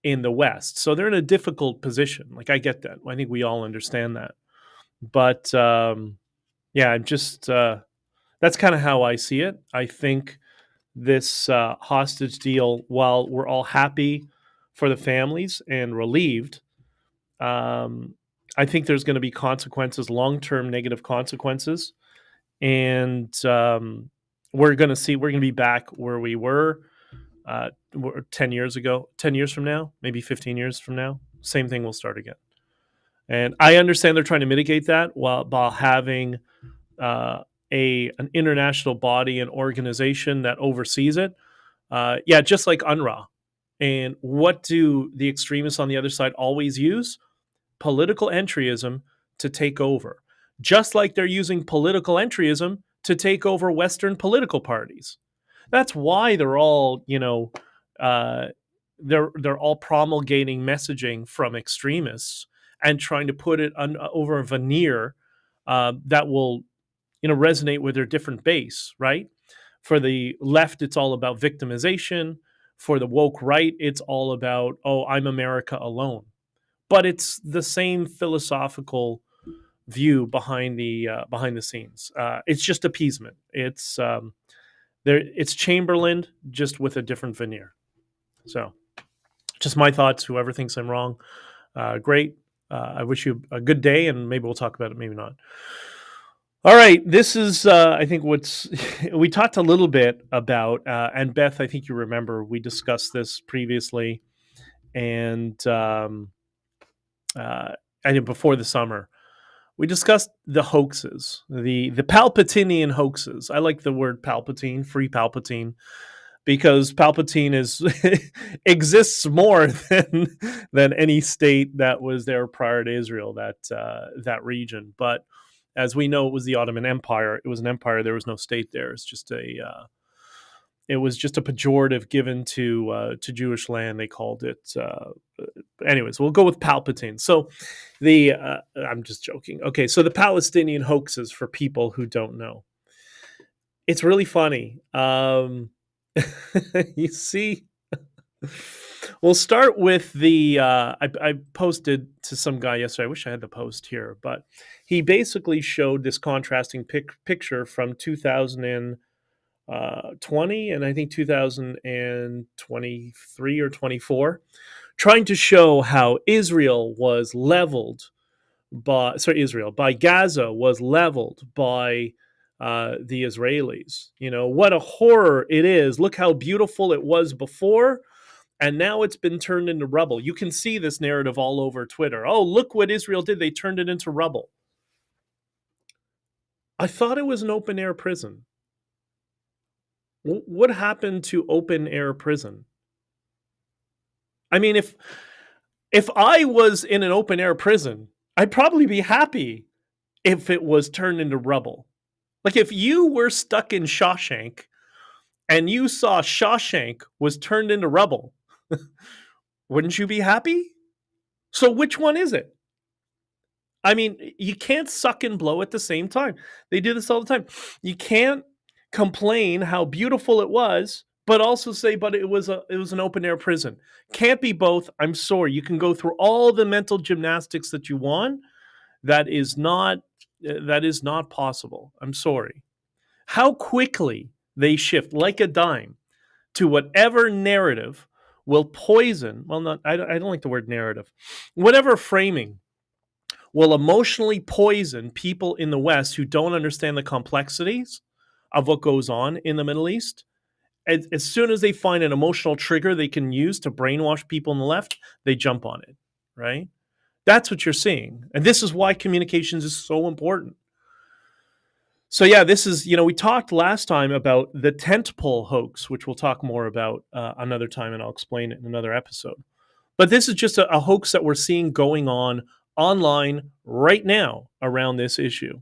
in the West. So they're in a difficult position. Like, I get that. I think we all understand that. But yeah, I'm just that's kind of how I see it. I think this hostage deal, while we're all happy for the families and relieved, I think there's going to be consequences, long-term negative consequences, and we're going to be back where we were 10 years ago, 10 years from now, maybe 15 years from now. Same thing will start again. And I understand they're trying to mitigate that while having an international body and organization that oversees it. Yeah, just like UNRWA. And what do the extremists on the other side always use? Political entryism to take over. Just like they're using political entryism to take over Western political parties. That's why they're all, they're all promulgating messaging from extremists and trying to put it over a veneer that will, resonate with their different base, right? For the left, it's all about victimization. For the woke right, it's all about, oh, I'm America alone. But it's the same philosophical view behind the scenes. It's just appeasement. It's Chamberlain, just with a different veneer. So, just my thoughts. Whoever thinks I'm wrong, great. I wish you a good day, and maybe we'll talk about it, maybe not. All right, this is, I think, what's we talked a little bit about, and Beth, I think you remember we discussed this previously, and I think before the summer, we discussed the hoaxes, the Palpatinian hoaxes. I like the word Palpatine, free Palpatine, because Palpatine exists more than any state that was there prior to Israel, that region, but. As we know, it was the Ottoman Empire. It was an empire. There was no state there. It's just it was just a pejorative given to Jewish land. They called it. Anyways, we'll go with Palpatine. So I'm just joking. Okay, so the Palestinian hoaxes, for people who don't know. It's really funny. You see. We'll start with the. I posted to some guy yesterday. I wish I had the post here, but he basically showed this contrasting picture from 2020 and I think 2023 or 24, trying to show how Israel was leveled by Gaza was leveled by the Israelis. What a horror it is. Look how beautiful it was before. And now it's been turned into rubble. You can see this narrative all over Twitter. Oh, look what Israel did. They turned it into rubble. I thought it was an open-air prison. What happened to open-air prison? I mean, if I was in an open-air prison, I'd probably be happy if it was turned into rubble. Like if you were stuck in Shawshank and you saw Shawshank was turned into rubble, wouldn't you be happy? So which one is it? I mean, you can't suck and blow at the same time. They do this all the time. You can't complain how beautiful it was, but also say, but it was an open air prison. Can't be both. I'm sorry. You can go through all the mental gymnastics that you want. That is not possible. I'm sorry. How quickly they shift like a dime to whatever narrative will poison, I don't like the word narrative, whatever framing will emotionally poison people in the West who don't understand the complexities of what goes on in the Middle East. As soon as they find an emotional trigger they can use to brainwash people on the left, they jump on it, right? That's what you're seeing. And this is why communications is so important. So yeah, this is, we talked last time about the tentpole hoax, which we'll talk more about another time, and I'll explain it in another episode. But this is just a hoax that we're seeing going on online right now around this issue.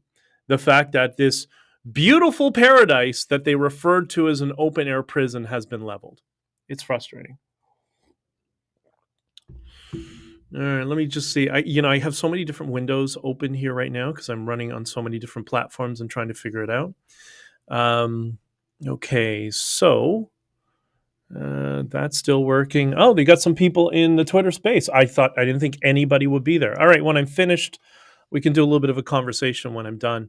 The fact that this beautiful paradise that they referred to as an open air prison has been leveled. It's frustrating. All right, let me just see. I have so many different windows open here right now because I'm running on so many different platforms and trying to figure it out. Okay, so that's still working. Oh, they got some people in the Twitter space. I didn't think anybody would be there. All right, when I'm finished, we can do a little bit of a conversation when I'm done.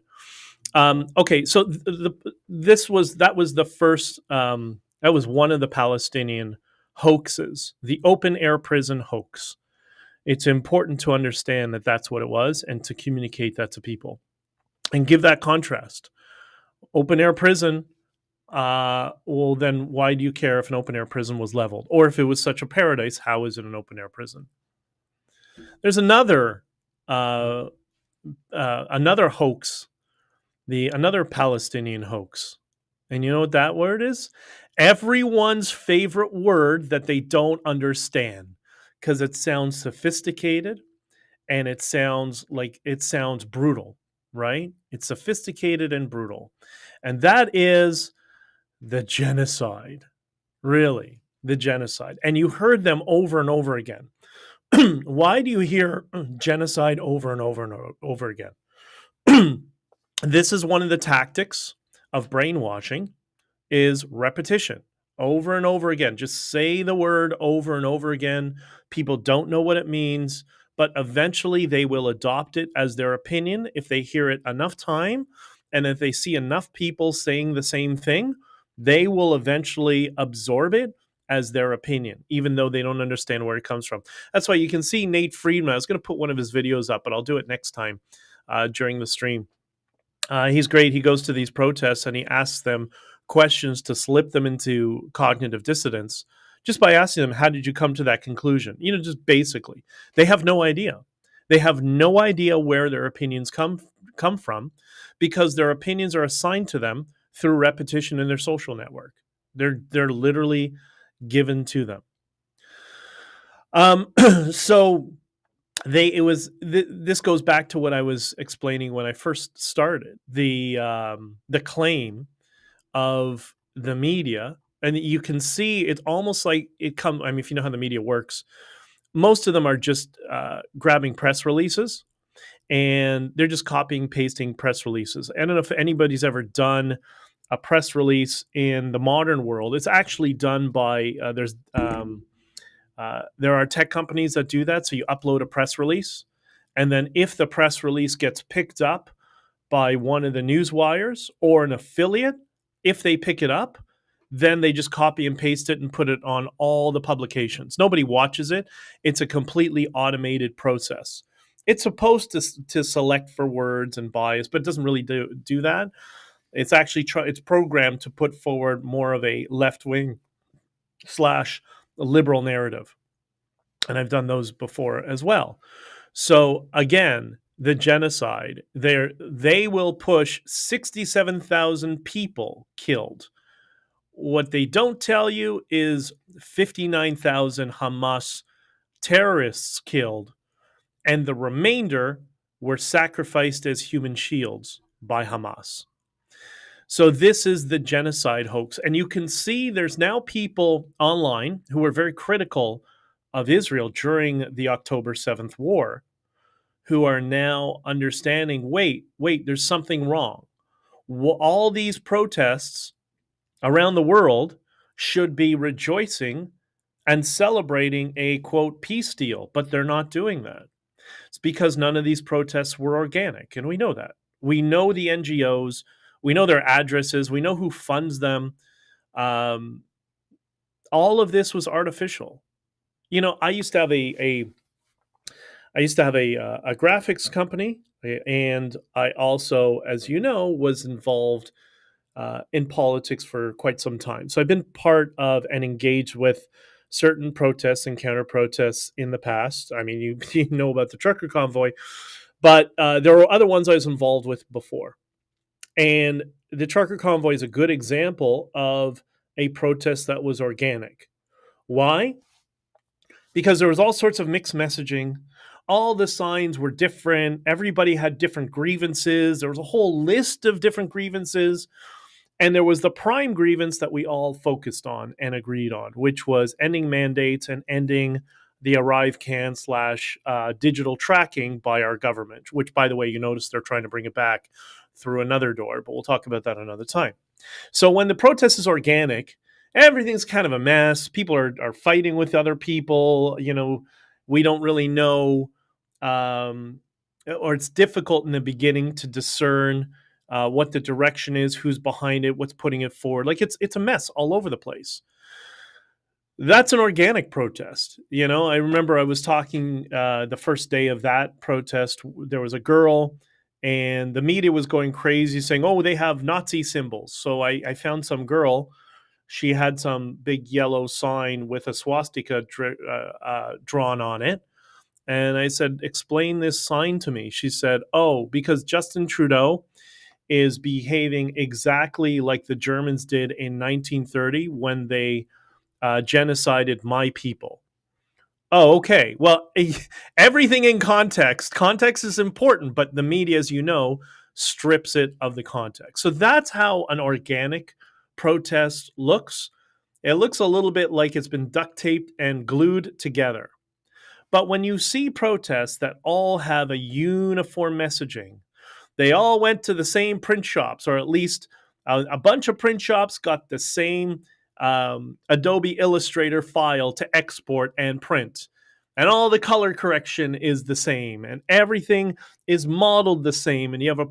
Okay, so that was the first. That was one of the Palestinian hoaxes, the open air prison hoax. It's important to understand that that's what it was and to communicate that to people and give that contrast. Open air prison. Well, then why do you care if an open air prison was leveled? Or if it was such a paradise, how is it an open air prison? There's another hoax, another Palestinian hoax. And you know what that word is? Everyone's favorite word that they don't understand because it sounds sophisticated and it sounds brutal, right? It's sophisticated and brutal. And that is the genocide. Really, the genocide. And you heard them over and over again. Why do you hear genocide over and over and over again? This is one of the tactics of brainwashing, is repetition over and over again. Just say the word over and over again. People don't know what it means, but eventually they will adopt it as their opinion if they hear it enough time. And if they see enough people saying the same thing, they will eventually absorb it as their opinion, even though they don't understand where it comes from. That's why you can see Nate Friedman. I was going to put one of his videos up, but I'll do it next time during the stream. He's great. He goes to these protests and he asks them questions to slip them into cognitive dissonance just by asking them, how did you come to that conclusion? Just basically. They have no idea. They have no idea where their opinions come from because their opinions are assigned to them through repetition in their social network. They're literally given to them. So this goes back to what I was explaining when I first started, the claim of the media. And you can see it's almost like if you know how the media works, most of them are just grabbing press releases and they're just copying, pasting press releases. I don't know if anybody's ever done a press release in the modern world. It's actually done by there are tech companies that do that. So you upload a press release, and then if the press release gets picked up by one of the news wires or an affiliate, if they pick it up, then they just copy and paste it and put it on all the publications. Nobody watches it. It's a completely automated process. It's supposed to select for words and bias, but it doesn't really do that. It's actually it's programmed to put forward more of a left-wing / liberal narrative. And I've done those before as well. So again, the genocide, they will push 67,000 people killed. What they don't tell you is 59,000 Hamas terrorists killed, and the remainder were sacrificed as human shields by Hamas. So this is the genocide hoax. And you can see there's now people online who are very critical of Israel during the October 7th war who are now understanding, wait, there's something wrong. All these protests around the world should be rejoicing and celebrating a, quote, peace deal, but they're not doing that. It's because none of these protests were organic, and we know that. We know the NGOs, we know their addresses, we know who funds them. All of this was artificial. I used to have a graphics company, and I also, as you know, was involved in politics for quite some time. So I've been part of and engaged with certain protests and counter protests in the past. I mean, you know about the trucker convoy, but there were other ones I was involved with before. And the trucker convoy is a good example of a protest that was organic. Why? because there was all sorts of mixed messaging. All the signs were different. Everybody had different grievances. There was a whole list of different grievances. And there was the prime grievance that we all focused on and agreed on, which was ending mandates and ending the ArriveCAN slash digital tracking by our government, which, by the way, you notice they're trying to bring it back through another door, but we'll talk about that another time. So when the protest is organic, everything's kind of a mess. People are fighting with other people. We don't really know, or it's difficult in the beginning to discern what the direction is, who's behind it, what's putting it forward. Like it's a mess all over the place. That's an organic protest. I remember I was talking the first day of that protest. There was a girl, and the media was going crazy saying, "Oh, they have Nazi symbols." So I found some girl. She had some big yellow sign with a swastika drawn on it. And I said, "Explain this sign to me." She said, "Oh, because Justin Trudeau is behaving exactly like the Germans did in 1930 when they genocided my people." Oh, okay. Well, everything in context. Context is important, but the media, as you know, strips it of the context. So that's how an organic protest looks. It looks a little bit like it's been duct taped and glued together. But when you see protests that all have a uniform messaging, they all went to the same print shops, or at least a bunch of print shops got the same Adobe Illustrator file to export and print. And all the color correction is the same, and everything is modeled the same. And you have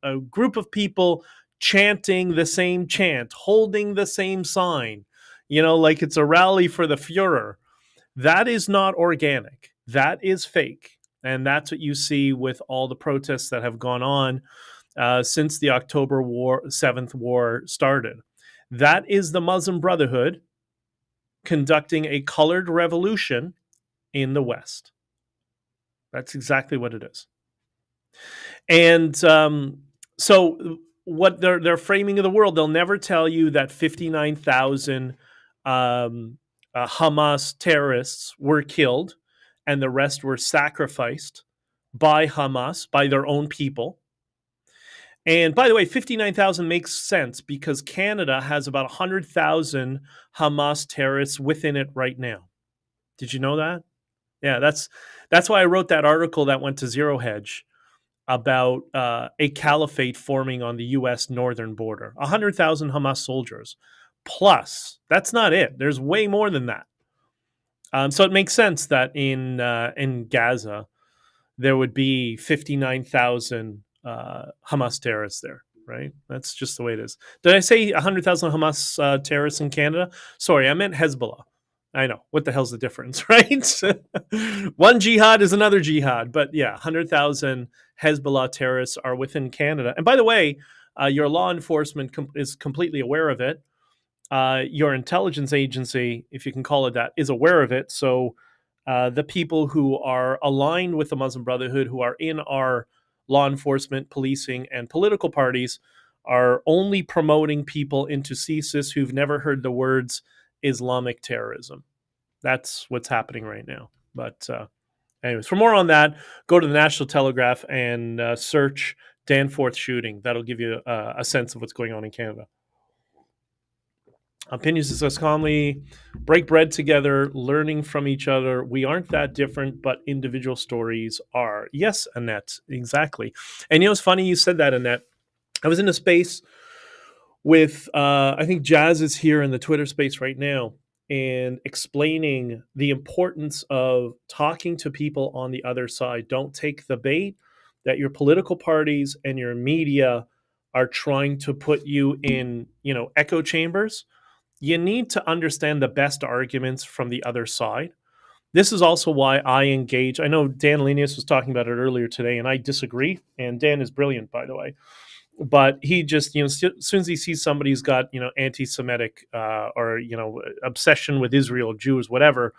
a group of people chanting the same chant, holding the same sign, like it's a rally for the Fuhrer. That is not organic. That is fake. And that's what you see with all the protests that have gone on since the October 7th war started. That is the Muslim Brotherhood conducting a colored revolution in the West. That's exactly what it is. And so what their framing of the world, they'll never tell you that 59,000 Hamas terrorists were killed and the rest were sacrificed by Hamas, by their own people. And by the way, 59,000 makes sense because Canada has about 100,000 Hamas terrorists within it right now. Did you know that? Yeah, that's why I wrote that article that went to Zero Hedge about a caliphate forming on the U.S. northern border. 100,000 Hamas soldiers. Plus, that's not it. There's way more than that. So it makes sense that in Gaza, there would be 59,000 Hamas terrorists there, right? That's just the way it is. Did I say 100,000 Hamas terrorists in Canada? Sorry, I meant Hezbollah. I know. What the hell's the difference, right? One jihad is another jihad. But yeah, 100,000 Hezbollah terrorists are within Canada. And by the way, your law enforcement is completely aware of it. Your intelligence agency, if you can call it that, is aware of it. So the people who are aligned with the Muslim Brotherhood, who are in our law enforcement, policing, and political parties, are only promoting people into CSIS who've never heard the words Islamic terrorism. That's what's happening right now. But anyways, for more on that, go to the National Telegraph and search Danforth shooting. That'll give you a sense of what's going on in Canada. Opinions discussed calmly, break bread together, learning from each other. We aren't that different, but individual stories are. Yes, Annette, exactly. And it's funny you said that, Annette. I was in a space with, I think Jazz is here in the Twitter space right now, and explaining the importance of talking to people on the other side. Don't take the bait that your political parties and your media are trying to put you in, echo chambers. You need to understand the best arguments from the other side. This is also why I engage. I know Dan Lenius was talking about it earlier today, and I disagree. And Dan is brilliant, by the way. But he just, as soon as he sees somebody who's got, anti-Semitic or, obsession with Israel, Jews, whatever,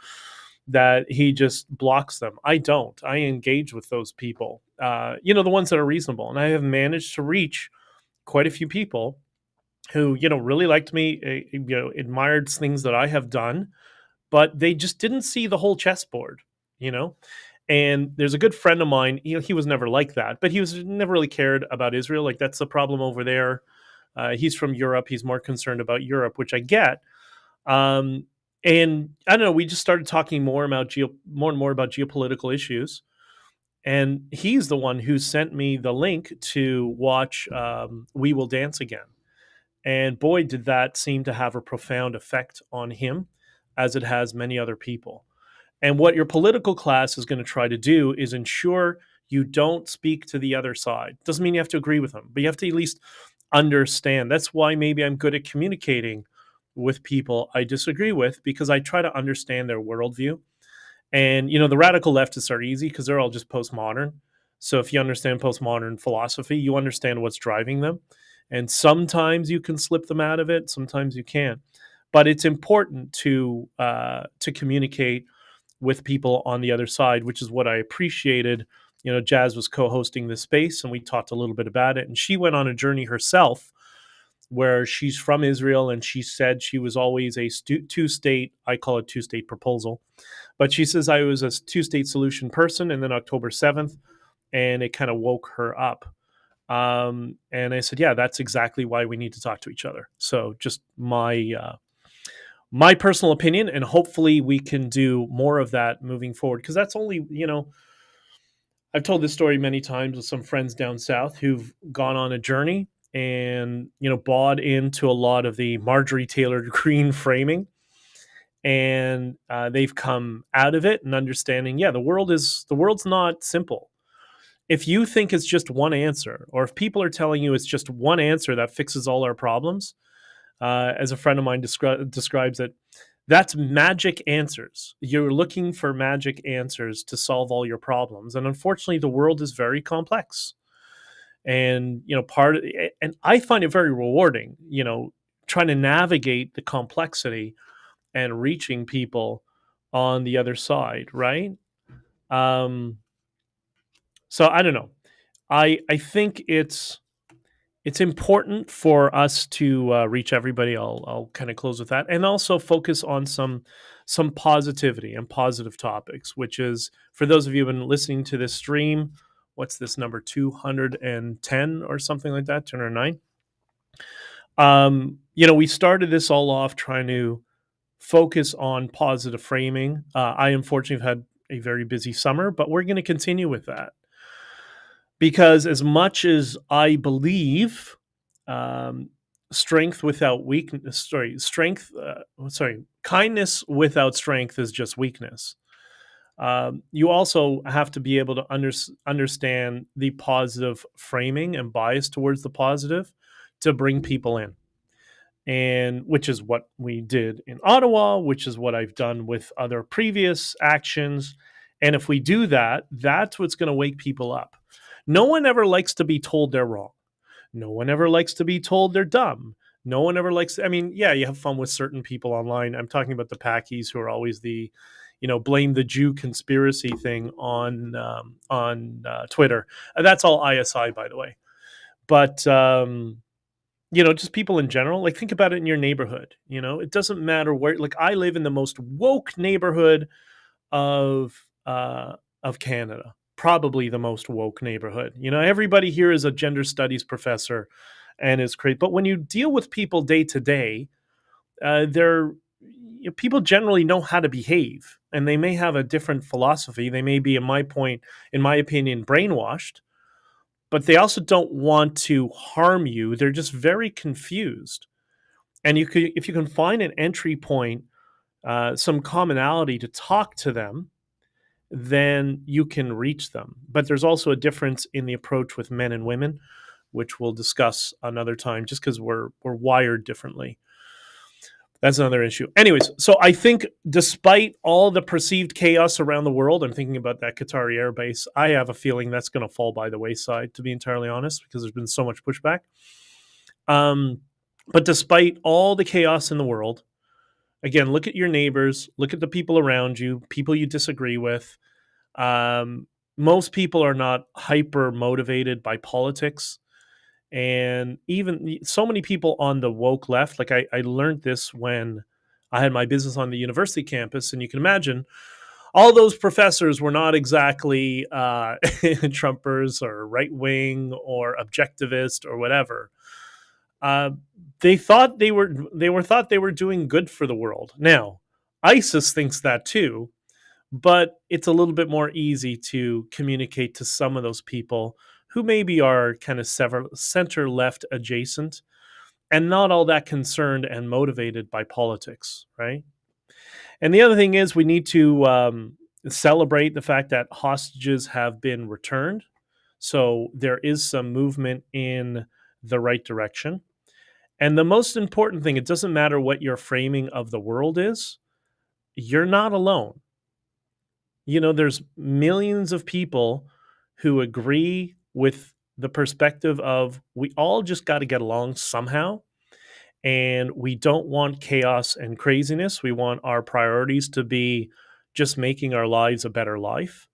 that he just blocks them. I don't. I engage with those people, the ones that are reasonable. And I have managed to reach quite a few people who, really liked me, admired things that I have done, but they just didn't see the whole chessboard, you know? And there's a good friend of mine, he was never like that, but he was never really cared about Israel. Like, that's the problem over there. He's from Europe. He's more concerned about Europe, which I get. Um, and I don't know, we just started talking more and more about geopolitical issues. And he's the one who sent me the link to watch We Will Dance Again. And boy, did that seem to have a profound effect on him, as it has many other people. And what your political class is going to try to do is ensure you don't speak to the other side. Doesn't mean you have to agree with them, but you have to at least understand. That's why maybe I'm good at communicating with people I disagree with, because I try to understand their worldview. And, the radical leftists are easy because they're all just postmodern. So if you understand postmodern philosophy, you understand what's driving them. And sometimes you can slip them out of it, sometimes you can't. But it's important to communicate with people on the other side, which is what I appreciated. Jazz was co-hosting this space, and we talked a little bit about it. And she went on a journey herself, where she's from Israel, and she said she was always a two-state, I call it two-state proposal, but she says I was a two-state solution person, and then October 7th, and it kind of woke her up. And I said, yeah, that's exactly why we need to talk to each other. So just my personal opinion, and hopefully we can do more of that moving forward, because that's only, I've told this story many times with some friends down south who've gone on a journey and, bought into a lot of the Marjorie Taylor Greene framing, and they've come out of it and understanding, yeah, the world's not simple. If you think it's just one answer, or if people are telling you it's just one answer that fixes all our problems, as a friend of mine describes it, that's magic answers. You're looking for magic answers to solve all your problems. And unfortunately, the world is very complex. And, and I find it very rewarding, trying to navigate the complexity and reaching people on the other side, right? So I don't know. I think it's important for us to reach everybody. I'll kind of close with that, and also focus on some positivity and positive topics. Which is, for those of you who've been listening to this stream, what's this number, 210 or something like that, 209. We started this all off trying to focus on positive framing. I unfortunately have had a very busy summer, but we're going to continue with that. Because as much as I believe kindness without strength is just weakness. You also have to be able to understand the positive framing and bias towards the positive to bring people in. And which is what we did in Ottawa, which is what I've done with other previous actions. And if we do that, that's what's going to wake people up. No one ever likes to be told they're wrong. No one ever likes to be told they're dumb. No one ever likes, you have fun with certain people online. I'm talking about the Packies, who are always the, blame the Jew conspiracy thing on Twitter. That's all ISI, by the way. But, just people in general, like, think about it in your neighborhood. It doesn't matter where, like, I live in the most woke neighborhood of Canada. Probably the most woke neighborhood. Everybody here is a gender studies professor and is great. But when you deal with people day to day, people generally know how to behave, and they may have a different philosophy. They may be, in my opinion, brainwashed, but they also don't want to harm you. They're just very confused. And if you can find an entry point, some commonality to talk to them, then you can reach them. But there's also a difference in the approach with men and women, which we'll discuss another time, just because we're wired differently. That's another issue. Anyways, so I think despite all the perceived chaos around the world, I'm thinking about that Qatari airbase, I have a feeling that's going to fall by the wayside, to be entirely honest, because there's been so much pushback. But despite all the chaos in the world, again, look at your neighbors, look at the people around you, people you disagree with. Most people are not hyper motivated by politics. And even so many people on the woke left, like I learned this when I had my business on the university campus, and you can imagine all those professors were not exactly Trumpers or right wing or objectivist or whatever. Uh, they thought they were doing good for the world. Now, ISIS thinks that too, but it's a little bit more easy to communicate to some of those people who maybe are kind of center left adjacent and not all that concerned and motivated by politics, right? And the other thing is, we need to celebrate the fact that hostages have been returned. So there is some movement in the right direction. And the most important thing, it doesn't matter what your framing of the world is, you're not alone. You know, there's millions of people who agree with the perspective of we all just got to get along somehow. And we don't want chaos and craziness. We want our priorities to be just making our lives a better life.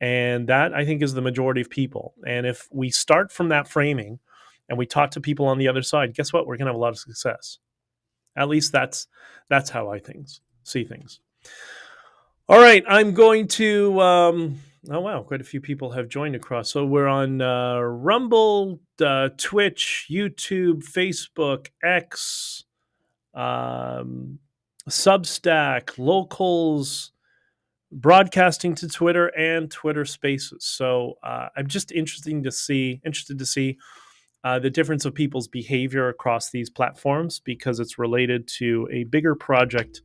And that, I think, is the majority of people. And if we start from that framing and we talk to people on the other side, guess what? We're going to have a lot of success. At least that's how I see things. All right, I'm going to. Oh wow, quite a few people have joined across. So we're on Rumble, Twitch, YouTube, Facebook, X, Substack, Locals, broadcasting to Twitter, and Twitter Spaces. So I'm just interested to see the difference of people's behavior across these platforms, because it's related to a bigger project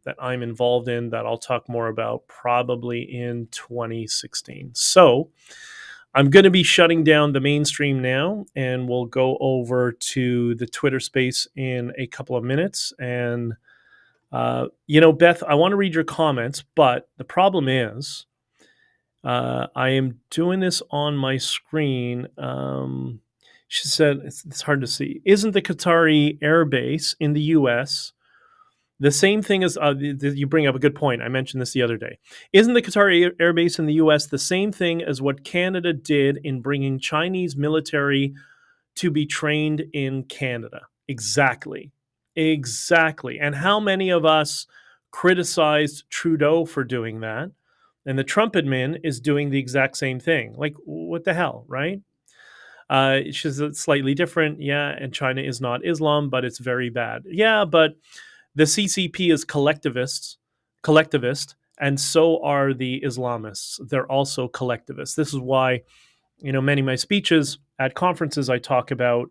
that I'm involved in that I'll talk more about probably in 2016. So I'm going to be shutting down the mainstream now, and we'll go over to the Twitter space in a couple of minutes. And, Beth, I want to read your comments, but the problem is I am doing this on my screen. She said, it's hard to see. Isn't the Qatari air base in the U.S. the same thing as you bring up a good point? I mentioned this the other day. Isn't the Qatar air base in the U.S. the same thing as what Canada did in bringing Chinese military to be trained in Canada? Exactly. And how many of us criticized Trudeau for doing that? And the Trump admin is doing the exact same thing. Like, what the hell, right? She's slightly different. Yeah, and China is not Islam, but it's very bad. Yeah, but the CCP is collectivist, and so are the Islamists. They're also collectivists. This is why, many of my speeches at conferences I talk about,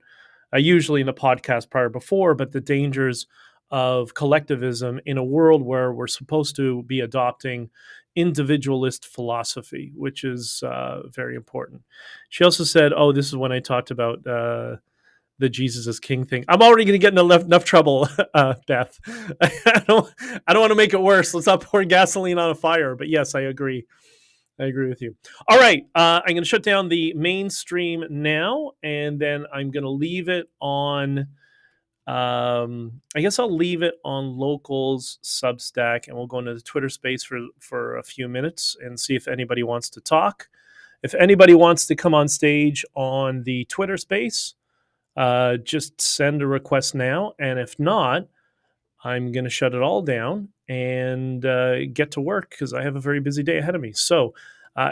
usually in the podcast prior before, but the dangers of collectivism in a world where we're supposed to be adopting individualist philosophy, which is very important. She also said, oh, this is when I talked about the Jesus is King thing. I'm already going to get in enough trouble, Beth. I don't want to make it worse. Let's not pour gasoline on a fire. But yes, I agree. I agree with you. All right, I'm going to shut down the mainstream now, and then I'm going to leave it on. I guess I'll leave it on Locals Substack, and we'll go into the Twitter space for a few minutes and see if anybody wants to talk. If anybody wants to come on stage on the Twitter space, just send a request now. And if not, I'm going to shut it all down and get to work, because I have a very busy day ahead of me. So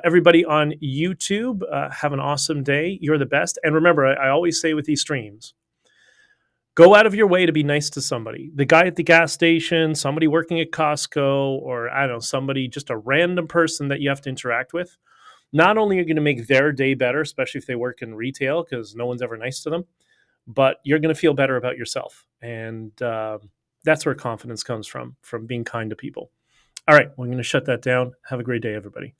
everybody on YouTube, have an awesome day. You're the best. And remember, I always say with these streams, go out of your way to be nice to somebody. The guy at the gas station, somebody working at Costco, or I don't know, somebody, just a random person that you have to interact with. Not only are you going to make their day better, especially if they work in retail, because no one's ever nice to them, but you're going to feel better about yourself. And that's where confidence comes from being kind to people. All right, we're going to shut that down. Have a great day, everybody.